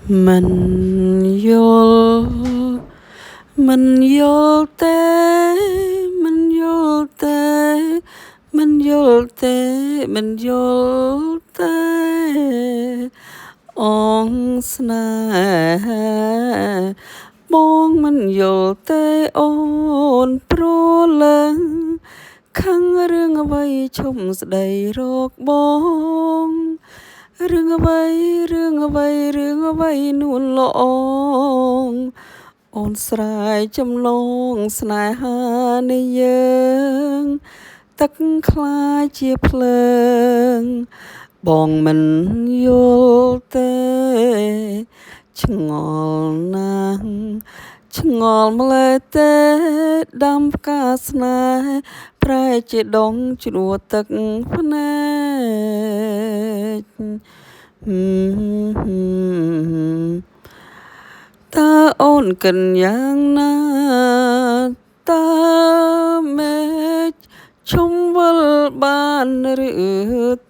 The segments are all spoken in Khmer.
มันยลมันยลเตมันยลเตมันยลเตมันยลเตอองสนาบองมันยลเตโอนโปรลังขังเรื่องเอาไว้ชมสดายรอกบองเรื่องเอาไว้เรื่องเอาไว้เรื่องเอาไว้นู่นละอองโอนสายจำลองสนายหาในเยิงตักคลายเจียเพลิงបងមិនយល់ទេឆ្ងល់ណាស់ឆ្ងល់ម្លេះទេដាំផ្កាស្នេហ៍ប្រែជាដងជ្រោះទឹកភ្នែកតើអូនកិនយ៉ាងណាតើមេឃឈុំវិលបានឬ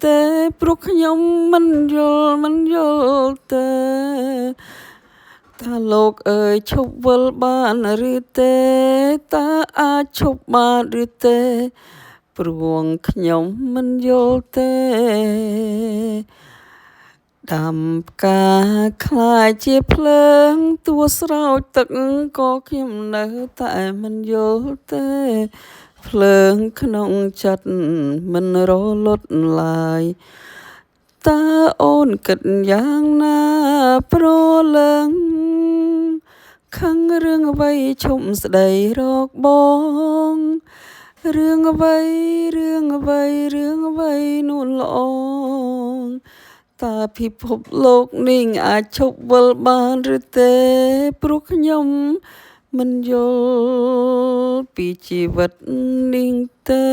ទេព្រោះខ្ញុំមិនយល់ទេថាលោកអើយឈប់វិលបានឬទេតើអាចឈប់បានឬទេព្រោះខ្ញុំមិនយល់ទេដាំផ្កាខ្លាយជាភ្លើងតួស្រោចទឹកក៏ខ្ញុំនៅតែមិនយល់ទេភ្លើងក្នុងចិត្តមិនរលត់ឡើយតើអូនគិតយ៉ាងណាប្រលឹងខឹងរឿងអ្វីឈុំស្ដីរកបងរឿងអ្វីរឿងអ្វីរឿងអ្វីนู่นละอองតើពិភពលោកនេះអាចឈប់វិលបានឬទេព្រោះខ្ញុំមិនយល់ពីជីវិតនេះទេ